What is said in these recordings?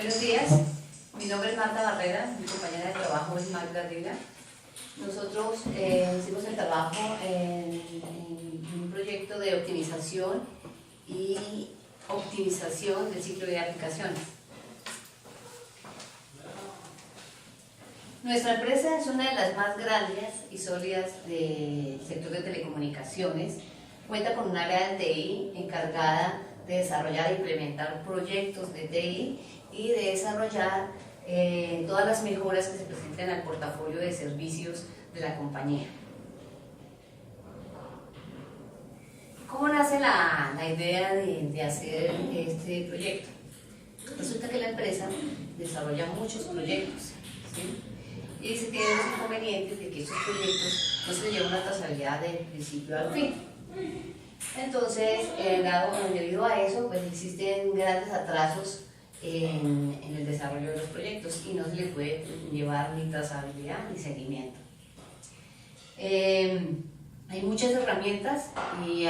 Buenos días, mi nombre es Marta Barrera, mi compañera de trabajo es Magda Rivera. Nosotros hicimos el trabajo en un proyecto de optimización del ciclo de aplicaciones. Nuestra empresa es una de las más grandes y sólidas del sector de telecomunicaciones. Cuenta con un área de TI encargada de desarrollar e implementar proyectos de TI y de desarrollar todas las mejoras que se presenten al portafolio de servicios de la compañía. ¿Cómo nace la idea de hacer este proyecto? Resulta que la empresa desarrolla muchos proyectos, ¿sí? Y dice que tiene los inconvenientes de que estos proyectos no se llevan una trazabilidad del principio al fin. Entonces, debido a eso, pues existen grandes atrasos en el desarrollo de los proyectos y no se le puede llevar ni trazabilidad ni seguimiento. Hay muchas herramientas y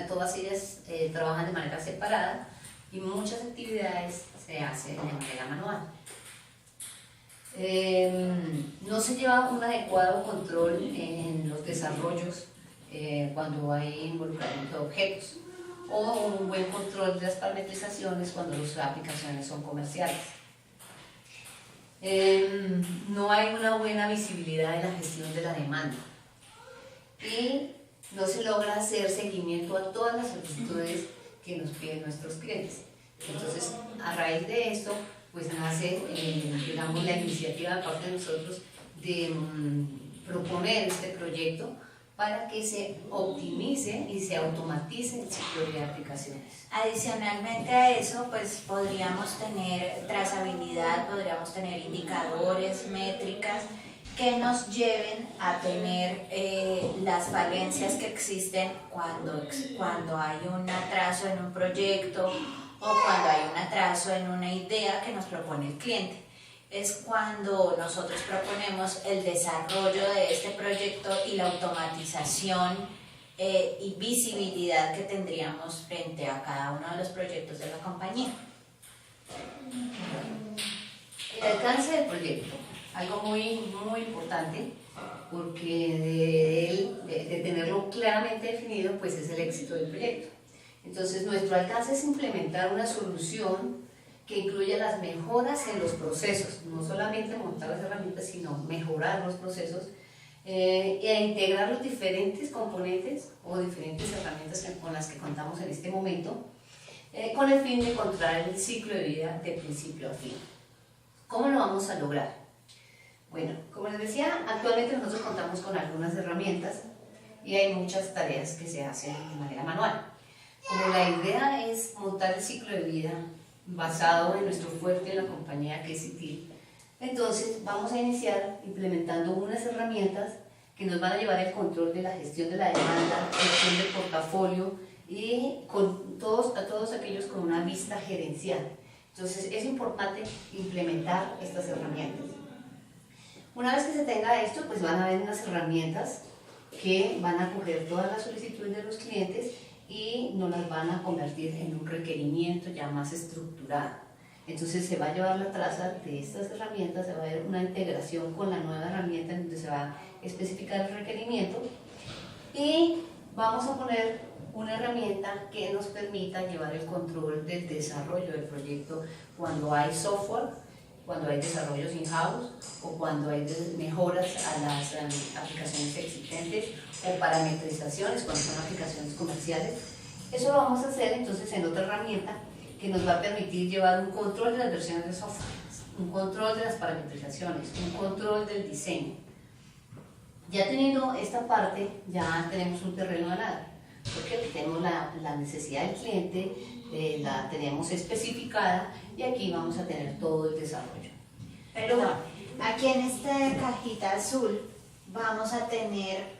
todas ellas trabajan de manera separada y muchas actividades se hacen de manera manual. No se lleva un adecuado control en los desarrollos cuando hay involucramiento de objetos o un buen control de las parametrizaciones cuando las aplicaciones son comerciales. No hay una buena visibilidad en la gestión de la demanda y no se logra hacer seguimiento a todas las solicitudes que nos piden nuestros clientes. Entonces, a raíz de esto, pues nace, digamos, la iniciativa de parte de nosotros de proponer este proyecto para que se optimice y se automatice el ciclo de aplicaciones. Adicionalmente a eso, pues podríamos tener trazabilidad, podríamos tener indicadores, métricas que nos lleven a tener las falencias que existen cuando hay un atraso en un proyecto o cuando hay un atraso en una idea que nos propone el cliente. Es cuando nosotros proponemos el desarrollo de este proyecto y la automatización y visibilidad que tendríamos frente a cada uno de los proyectos de la compañía. El alcance del proyecto, algo muy importante, porque de tenerlo claramente definido, pues es el éxito del proyecto. Entonces, nuestro alcance es implementar una solución que incluya las mejoras en los procesos, no solamente montar las herramientas, sino mejorar los procesos e integrar los diferentes componentes o diferentes herramientas con las que contamos en este momento, con el fin de controlar el ciclo de vida de principio a fin. ¿Cómo lo vamos a lograr? Bueno, como les decía, actualmente nosotros contamos con algunas herramientas y hay muchas tareas que se hacen de manera manual. Como la idea es montar el ciclo de vida basado en nuestro fuerte en la compañía que es ITIL, entonces vamos a iniciar implementando unas herramientas que nos van a llevar el control de la gestión de la demanda, gestión del portafolio y a todos aquellos con una vista gerencial. Entonces es importante implementar estas herramientas. Una vez que se tenga esto, pues van a haber unas herramientas que van a coger todas las solicitudes de los clientes y nos las van a convertir en un requerimiento ya más estructurado. Entonces se va a llevar la traza de estas herramientas, se va a ver una integración con la nueva herramienta en donde se va a especificar el requerimiento y vamos a poner una herramienta que nos permita llevar el control del desarrollo del proyecto cuando hay software, cuando hay desarrollos in-house o cuando hay mejoras a las aplicaciones existentes o parametrizaciones cuando son aplicaciones comerciales. Eso lo vamos a hacer entonces en otra herramienta que nos va a permitir llevar un control de las versiones de software, un control de las parametrizaciones, un control del diseño. Ya teniendo esta parte, ya tenemos un terreno ganado, porque tenemos la necesidad del cliente, la tenemos especificada y aquí vamos a tener todo el desarrollo. Perdón, aquí en esta cajita azul vamos a tener,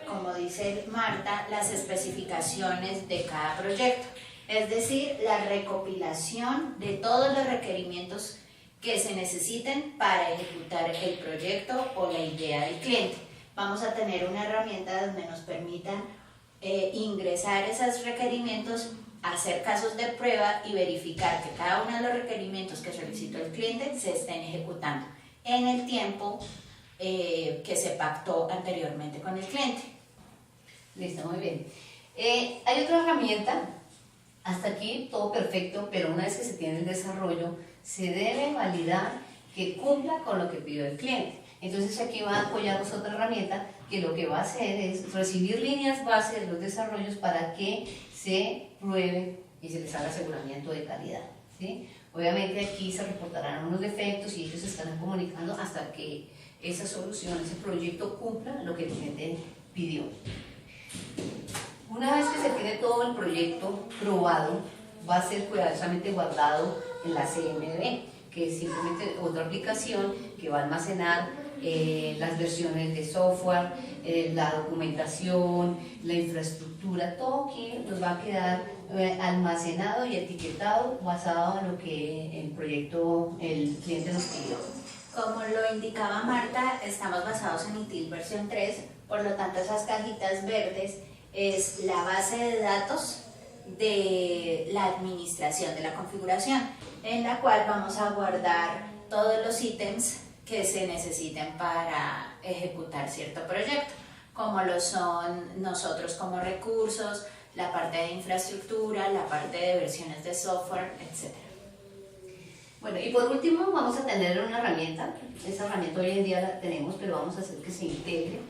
como dice Marta, las especificaciones de cada proyecto, es decir, la recopilación de todos los requerimientos que se necesiten para ejecutar el proyecto o la idea del cliente. Vamos a tener una herramienta donde nos permitan ingresar esos requerimientos hacer casos de prueba y verificar que cada uno de los requerimientos que solicitó el cliente se estén ejecutando en el tiempo que se pactó anteriormente con el cliente. Listo, muy bien. Hay otra herramienta, hasta aquí todo perfecto, pero una vez que se tiene el desarrollo, se debe validar que cumpla con lo que pidió el cliente. Entonces aquí va a apoyarnos otra herramienta que lo que va a hacer es recibir líneas base de los desarrollos para que se pruebe y se les haga aseguramiento de calidad, ¿sí? Obviamente aquí se reportarán unos defectos y ellos se estarán comunicando hasta que esa solución, ese proyecto cumpla lo que el cliente pidió. Una vez que se tiene todo el proyecto probado, va a ser cuidadosamente guardado en la CMDB, que es simplemente otra aplicación que va a almacenar las versiones de software, la documentación, la infraestructura, todo aquí nos va a quedar almacenado y etiquetado basado en lo que el proyecto, el cliente nos pidió. Como lo indicaba Marta, estamos basados en ITIL versión 3, por lo tanto esas cajitas verdes es la base de datos de la administración de la configuración, en la cual vamos a guardar todos los ítems que se necesiten para ejecutar cierto proyecto, como lo son nosotros como recursos, la parte de infraestructura, la parte de versiones de software, etc. Bueno, y por último vamos a tener una herramienta. Esa herramienta hoy en día la tenemos, pero vamos a hacer que se integre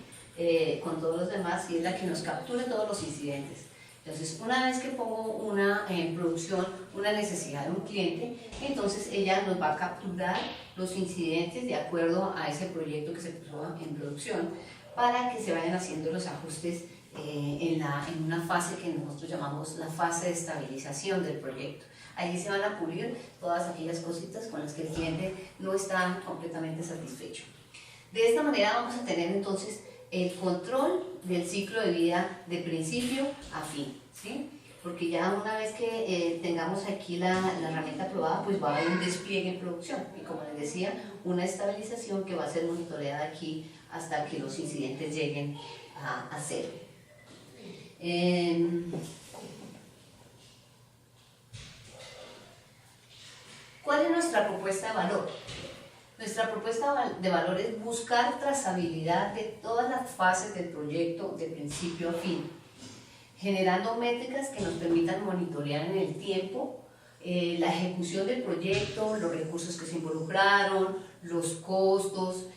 con todos los demás, y es la que nos capture todos los incidentes. Entonces, una vez que pongo en producción una necesidad de un cliente, entonces ella nos va a capturar los incidentes de acuerdo a ese proyecto que se puso en producción, para que se vayan haciendo los ajustes en una fase que nosotros llamamos la fase de estabilización del proyecto. Allí se van a pulir todas aquellas cositas con las que el cliente no está completamente satisfecho. De esta manera vamos a tener entonces el control del ciclo de vida de principio a fin, ¿sí? Porque ya una vez que tengamos aquí la herramienta aprobada, pues va a haber un despliegue en producción y, como les decía, una estabilización que va a ser monitoreada aquí hasta que los incidentes lleguen a cero. ¿Cuál es nuestra propuesta de valor? Nuestra propuesta de valor es buscar trazabilidad de todas las fases del proyecto de principio a fin, generando métricas que nos permitan monitorear en el tiempo la ejecución del proyecto, los recursos que se involucraron, los costos,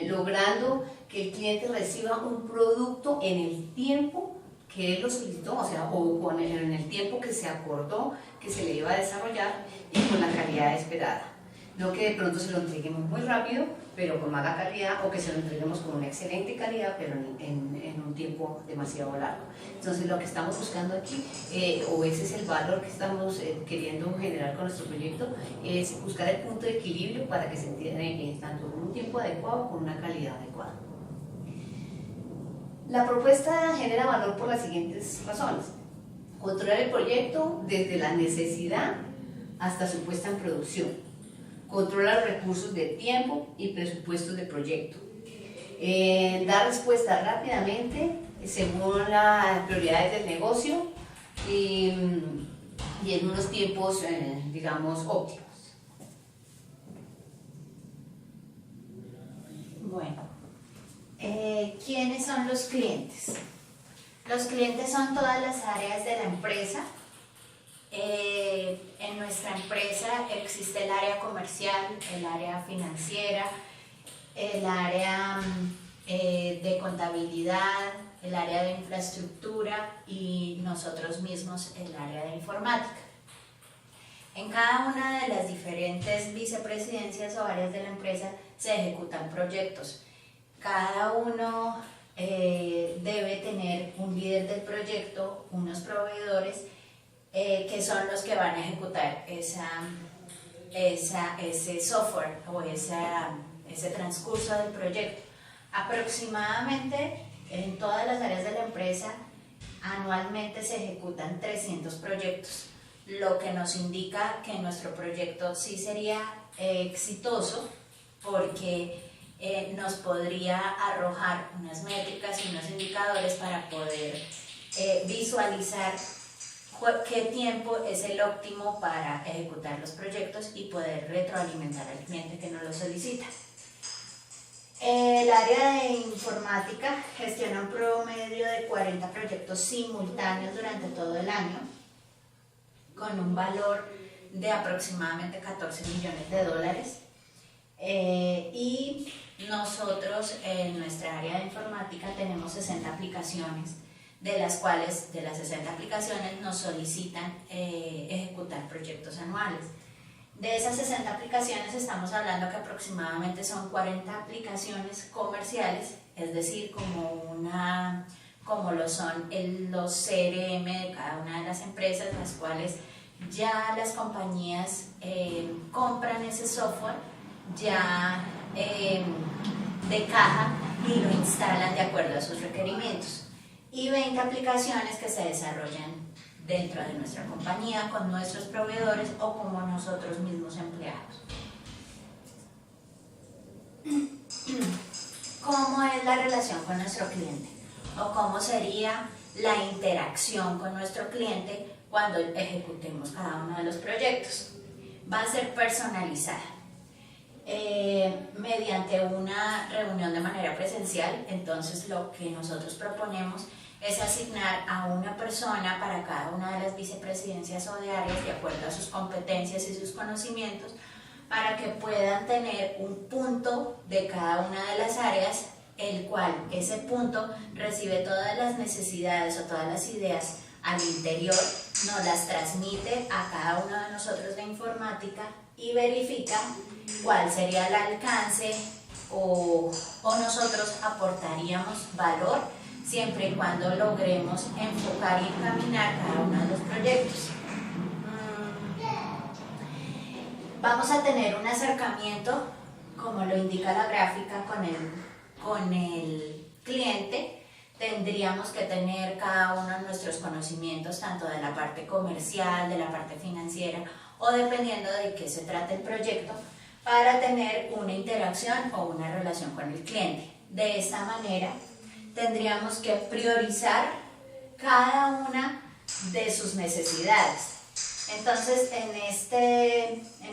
logrando que el cliente reciba un producto en el tiempo que él lo solicitó, o sea, o en el tiempo que se acordó que se le iba a desarrollar y con la calidad esperada. No que de pronto se lo entreguemos muy rápido, pero con mala calidad, o que se lo entreguemos con una excelente calidad, pero en un tiempo demasiado largo. Entonces, lo que estamos buscando aquí, o ese es el valor que estamos queriendo generar con nuestro proyecto, es buscar el punto de equilibrio para que se entienda tanto con un tiempo adecuado como con una calidad adecuada. La propuesta genera valor por las siguientes razones: controlar el proyecto desde la necesidad hasta su puesta en producción, controlar recursos de tiempo y presupuestos de proyecto, dar respuesta rápidamente según las prioridades del negocio y en unos tiempos, digamos, óptimos. Bueno, ¿quiénes son los clientes? Los clientes son todas las áreas de la empresa. En nuestra empresa existe el área comercial, el área financiera, el área de contabilidad, el área de infraestructura y nosotros mismos el área de informática. En cada una de las diferentes vicepresidencias o áreas de la empresa se ejecutan proyectos. Cada uno debe tener un líder del proyecto, unos proveedores que son los que van a ejecutar ese software o ese transcurso del proyecto. Aproximadamente en todas las áreas de la empresa anualmente se ejecutan 300 proyectos, lo que nos indica que nuestro proyecto sí sería exitoso, porque nos podría arrojar unas métricas y unos indicadores para poder visualizar qué tiempo es el óptimo para ejecutar los proyectos y poder retroalimentar al cliente que nos lo solicita. El área de informática gestiona un promedio de 40 proyectos simultáneos durante todo el año, con un valor de aproximadamente 14 millones de dólares. Y nosotros en nuestra área de informática tenemos 60 aplicaciones, de las cuales de las 60 aplicaciones nos solicitan ejecutar proyectos anuales. De esas 60 aplicaciones estamos hablando que aproximadamente son 40 aplicaciones comerciales, es decir, como lo son los CRM de cada una de las empresas, las cuales ya las compañías compran ese software ya de caja y lo instalan de acuerdo a sus requerimientos. Y 20 aplicaciones que se desarrollan dentro de nuestra compañía, con nuestros proveedores o como nosotros mismos empleados. ¿Cómo es la relación con nuestro cliente? ¿O cómo sería la interacción con nuestro cliente cuando ejecutemos cada uno de los proyectos? Va a ser personalizada. Mediante una reunión de manera presencial, entonces lo que nosotros proponemos es asignar a una persona para cada una de las vicepresidencias o de áreas de acuerdo a sus competencias y sus conocimientos, para que puedan tener un punto de cada una de las áreas, el cual ese punto recibe todas las necesidades o todas las ideas al interior, nos las transmite a cada uno de nosotros de informática y verifica cuál sería el alcance o nosotros aportaríamos valor siempre y cuando logremos enfocar y encaminar cada uno de los proyectos. Vamos a tener un acercamiento, como lo indica la gráfica, con el cliente. Tendríamos que tener cada uno de nuestros conocimientos, tanto de la parte comercial, de la parte financiera, o dependiendo de qué se trate el proyecto, para tener una interacción o una relación con el cliente. De esta manera, tendríamos que priorizar cada una de sus necesidades. Entonces, en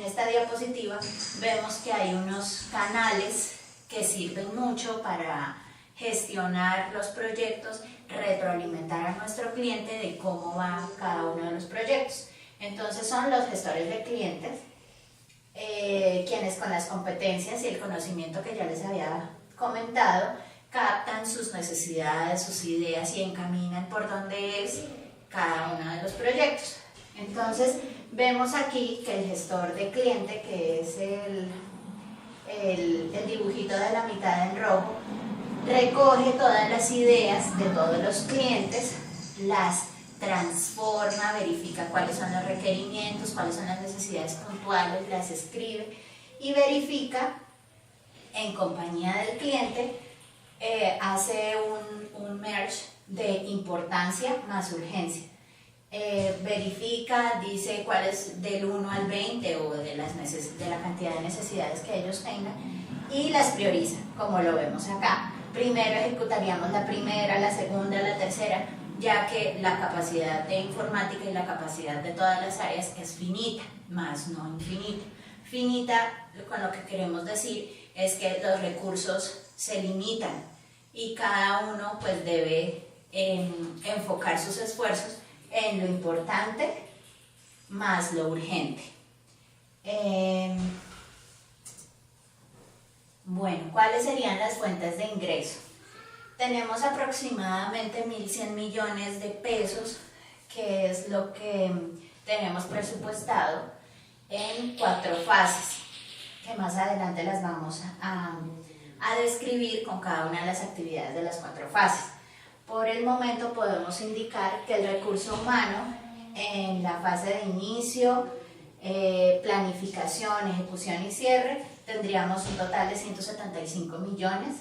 esta diapositiva vemos que hay unos canales que sirven mucho para gestionar los proyectos, retroalimentar a nuestro cliente de cómo va cada uno de los proyectos. Entonces, son los gestores de clientes, quienes con las competencias y el conocimiento que ya les había comentado, captan sus necesidades, sus ideas y encaminan por dónde es cada uno de los proyectos. Entonces, vemos aquí que el gestor de cliente, que es el dibujito de la mitad en rojo, recoge todas las ideas de todos los clientes, las transforma, verifica cuáles son los requerimientos, cuáles son las necesidades puntuales, las escribe y verifica en compañía del cliente. Hace un merge de importancia más urgencia. Verifica, dice cuál es del 1 al 20 o de la cantidad de necesidades que ellos tengan y las prioriza, como lo vemos acá. Primero ejecutaríamos la primera, la segunda, la tercera, ya que la capacidad de informática y la capacidad de todas las áreas es finita, más no infinita. Finita, con lo que queremos decir, es que los recursos se limitan y cada uno pues debe enfocar sus esfuerzos en lo importante más lo urgente. Bueno, ¿cuáles serían las fuentes de ingreso? Tenemos aproximadamente 1.100 millones de pesos, que es lo que tenemos presupuestado en 4 fases, que más adelante las vamos a describir con cada una de las actividades de las 4 fases. Por el momento podemos indicar que el recurso humano en la fase de inicio, planificación, ejecución y cierre tendríamos un total de 175 millones.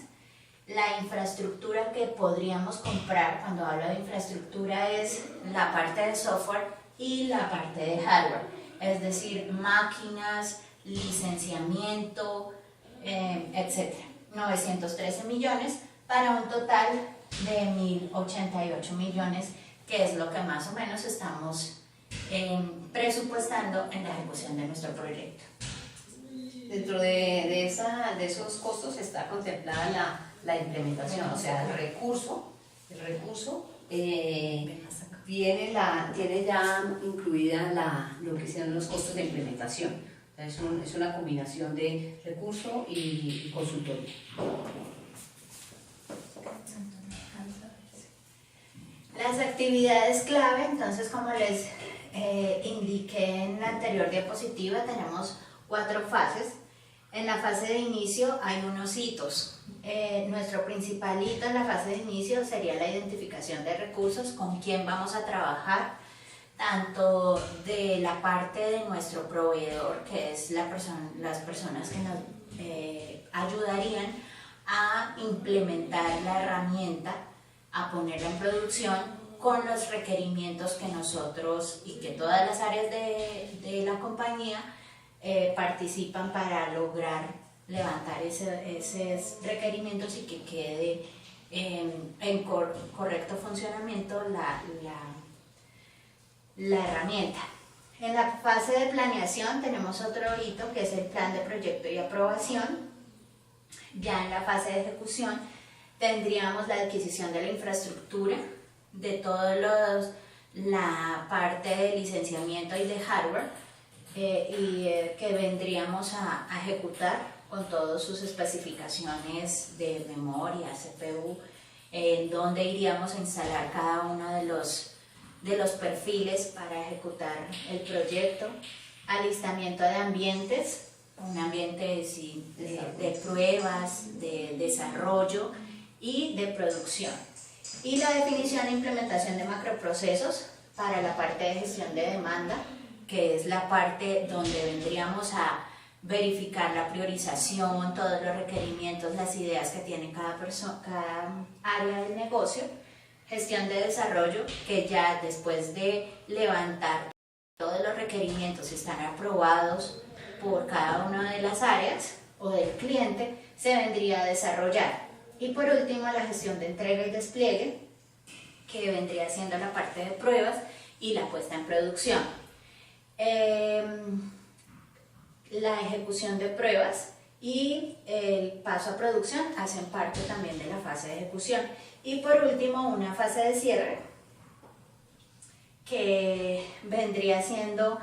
La infraestructura que podríamos comprar, cuando hablo de infraestructura, es la parte de software y la parte de hardware, es decir, máquinas, licenciamiento, etc. 913 millones para un total de 1.088 millones que es lo que más o menos estamos presupuestando en la ejecución de nuestro proyecto. Dentro de esos costos está contemplada la implementación, o sea, el recurso tiene ya incluida lo que sean los costos de implementación. Es una combinación de recurso y consultoría. Las actividades clave, entonces, como les indiqué en la anterior diapositiva, tenemos 4 fases. En la fase de inicio hay unos hitos. Nuestro principal hito en la fase de inicio sería la identificación de recursos, con quién vamos a trabajar, tanto de la parte de nuestro proveedor, que es las personas que nos ayudarían a implementar la herramienta, a ponerla en producción, con los requerimientos que nosotros y que todas las áreas de la compañía participan para lograr levantar esos requerimientos y que quede en correcto funcionamiento la herramienta. En la fase de planeación tenemos otro hito, que es el plan de proyecto y aprobación. Ya en la fase de ejecución tendríamos la adquisición de la infraestructura, de toda la parte de licenciamiento y de hardware, que vendríamos a ejecutar con todas sus especificaciones de memoria, CPU, en donde iríamos a instalar cada uno de los perfiles para ejecutar el proyecto. Alistamiento de ambientes, un ambiente de pruebas, de desarrollo y de producción. Y la definición e implementación de macroprocesos para la parte de gestión de demanda, que es la parte donde vendríamos a verificar la priorización, todos los requerimientos, las ideas que tiene cada área del negocio. Gestión de desarrollo, que ya después de levantar todos los requerimientos están aprobados por cada una de las áreas o del cliente, se vendría a desarrollar. Y por último, la gestión de entrega y despliegue, que vendría siendo la parte de pruebas y la puesta en producción. La ejecución de pruebas y el paso a producción hacen parte también de la fase de ejecución. Y por último, una fase de cierre, que vendría siendo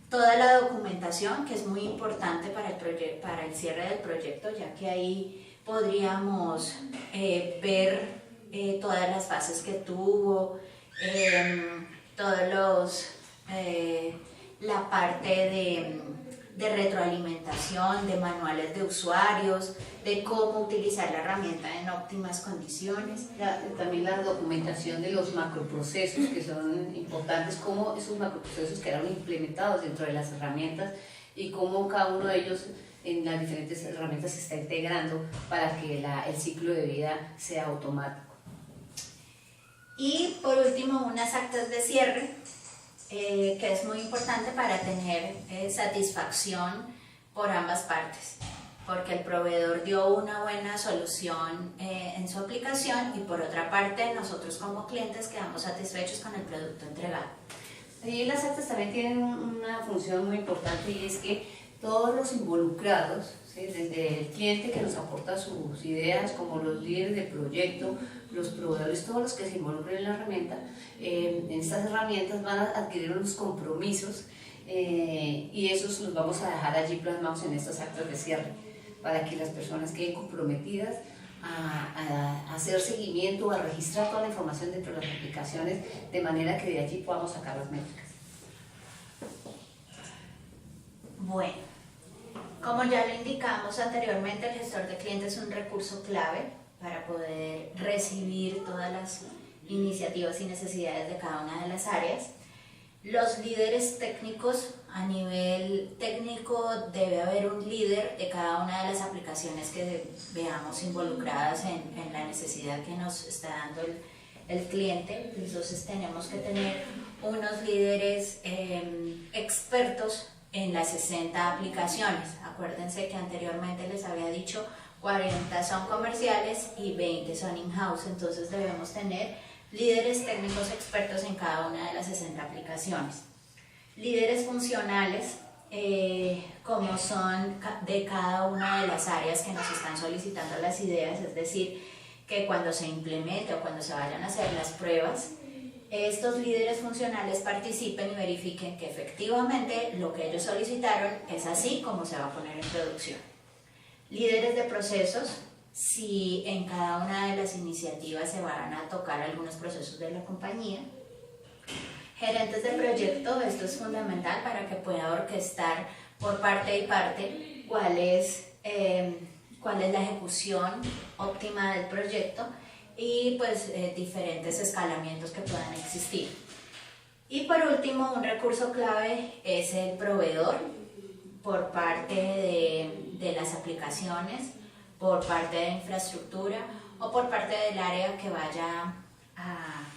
toda la documentación, que es muy importante para el cierre del proyecto, ya que ahí podríamos ver todas las fases que tuvo, la parte de retroalimentación, de manuales de usuarios, de cómo utilizar la herramienta en óptimas condiciones. También la documentación de los macroprocesos, que son importantes, cómo esos macroprocesos quedaron implementados dentro de las herramientas y cómo cada uno de ellos en las diferentes herramientas se está integrando para que el ciclo de vida sea automático. Y por último, unas actas de cierre, que es muy importante para tener satisfacción por ambas partes, porque el proveedor dio una buena solución en su aplicación y por otra parte nosotros como clientes quedamos satisfechos con el producto entregado. Y las actas también tienen una función muy importante, y es que todos los involucrados, ¿sí?, desde el cliente que nos aporta sus ideas, como los líderes del proyecto, los proveedores, todos los que se involucren en la herramienta, en estas herramientas van a adquirir unos compromisos y esos los vamos a dejar allí plasmados en estas actas de cierre, para que las personas queden comprometidas a hacer seguimiento, a registrar toda la información dentro de las aplicaciones, de manera que de allí podamos sacar las métricas. Bueno, como ya lo indicamos anteriormente, el gestor de clientes es un recurso clave para poder recibir todas las iniciativas y necesidades de cada una de las áreas. Los líderes técnicos, a nivel técnico debe haber un líder de cada una de las aplicaciones que veamos involucradas en la necesidad que nos está dando el cliente. Entonces tenemos que tener unos líderes expertos en las 60 aplicaciones. Acuérdense que anteriormente les había dicho 40 son comerciales y 20 son in-house, entonces debemos tener líderes técnicos expertos en cada una de las 60 aplicaciones, líderes funcionales, como son de cada una de las áreas que nos están solicitando las ideas, es decir, que cuando se implemente o cuando se vayan a hacer las pruebas, estos líderes funcionales participen y verifiquen que efectivamente lo que ellos solicitaron es así como se va a poner en producción. Líderes de procesos, si en cada una de las iniciativas se van a tocar algunos procesos de la compañía. Gerentes de proyecto, esto es fundamental para que pueda orquestar por parte y parte cuál es la ejecución óptima del proyecto y pues diferentes escalamientos que puedan existir. Y por último, un recurso clave es el proveedor por parte de las aplicaciones, por parte de infraestructura o por parte del área que vaya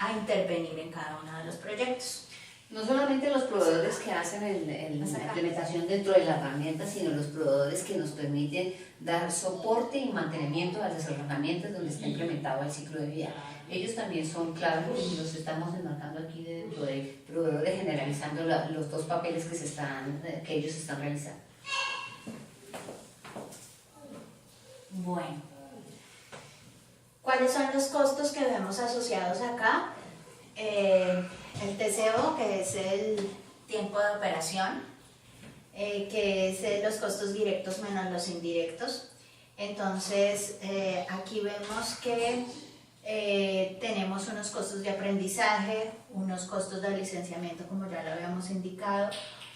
a intervenir en cada uno de los proyectos. No solamente los proveedores que hacen la implementación dentro de la herramienta, sino los proveedores que nos permiten dar soporte y mantenimiento a las herramientas donde está implementado el ciclo de vida. Ellos también son claves y los estamos enmarcando aquí dentro de proveedores, generalizando los dos papeles que ellos están realizando. Bueno, ¿cuáles son los costos que vemos asociados acá? El TCO, que es el tiempo de operación, que es los costos directos menos los indirectos. Entonces, aquí vemos que tenemos unos costos de aprendizaje, unos costos de licenciamiento, como ya lo habíamos indicado,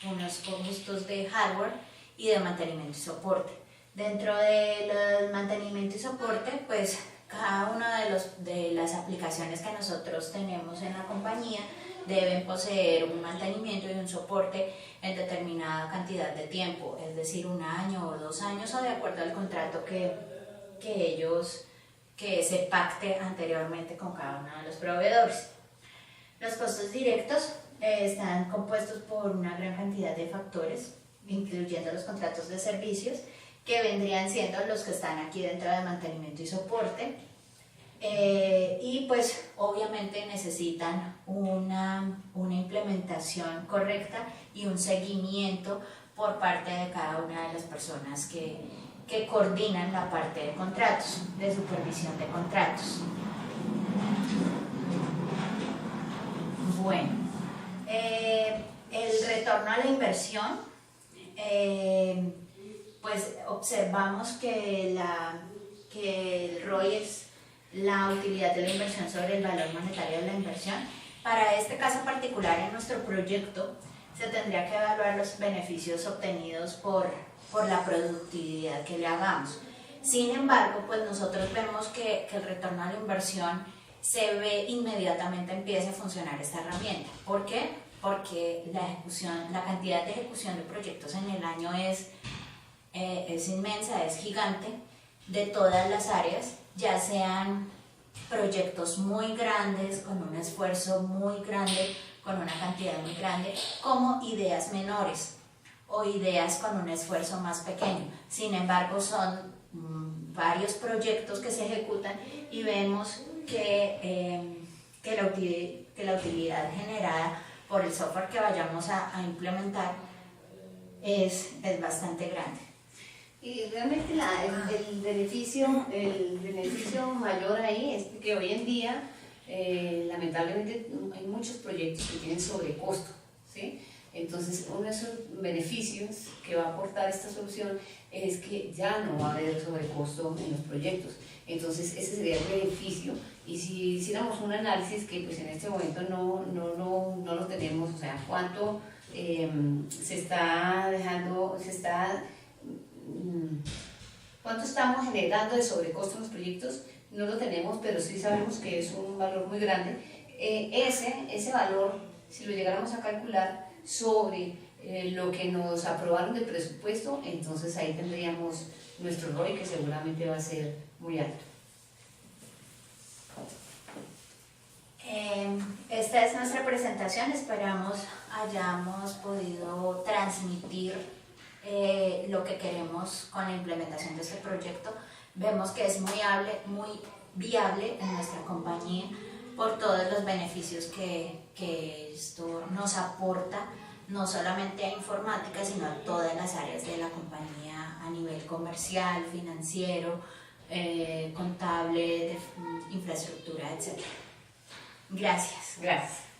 unos costos de hardware y de mantenimiento y soporte. Dentro del mantenimiento y soporte, pues cada una de las aplicaciones que nosotros tenemos en la compañía deben poseer un mantenimiento y un soporte en determinada cantidad de tiempo, es decir, 1 año o 2 años, o de acuerdo al contrato que se pacte anteriormente con cada uno de los proveedores. Los costos directos están compuestos por una gran cantidad de factores, incluyendo los contratos de servicios, que vendrían siendo los que están aquí dentro de mantenimiento y soporte, y pues obviamente necesitan una implementación correcta y un seguimiento por parte de cada una de las personas que coordinan la parte de contratos, de supervisión de contratos. Bueno, el retorno a la inversión, pues observamos que el ROI es la utilidad de la inversión sobre el valor monetario de la inversión. Para este caso particular en nuestro proyecto se tendría que evaluar los beneficios obtenidos por la productividad que le hagamos. Sin embargo, pues nosotros vemos que el retorno a la inversión se ve inmediatamente, empieza a funcionar esta herramienta. ¿Por qué? Porque la cantidad de ejecución de proyectos en el año es inmensa, es gigante, de todas las áreas, ya sean proyectos muy grandes, con un esfuerzo muy grande, con una cantidad muy grande, como ideas menores o ideas con un esfuerzo más pequeño. Sin embargo, son varios proyectos que se ejecutan y vemos que la utilidad generada por el software que vayamos a implementar es bastante grande. Y realmente el beneficio mayor ahí es que hoy en día lamentablemente hay muchos proyectos que tienen sobrecosto, ¿sí? Entonces uno de esos beneficios que va a aportar esta solución es que ya no va a haber sobrecosto en los proyectos. Entonces ese sería el beneficio, y si hiciéramos un análisis que pues en este momento no lo tenemos, o sea, cuánto cuánto estamos generando de sobrecosto en los proyectos, no lo tenemos, pero sí sabemos que es un valor muy grande. Ese valor, si lo llegáramos a calcular sobre lo que nos aprobaron de presupuesto, entonces ahí tendríamos nuestro ROI, que seguramente va a ser muy alto. Esta es nuestra presentación, esperamos hayamos podido transmitir lo que queremos con la implementación de este proyecto. Vemos que es muy viable en nuestra compañía por todos los beneficios que esto nos aporta, no solamente a informática, sino a todas las áreas de la compañía a nivel comercial, financiero, contable, de infraestructura, etc. Gracias. Gracias.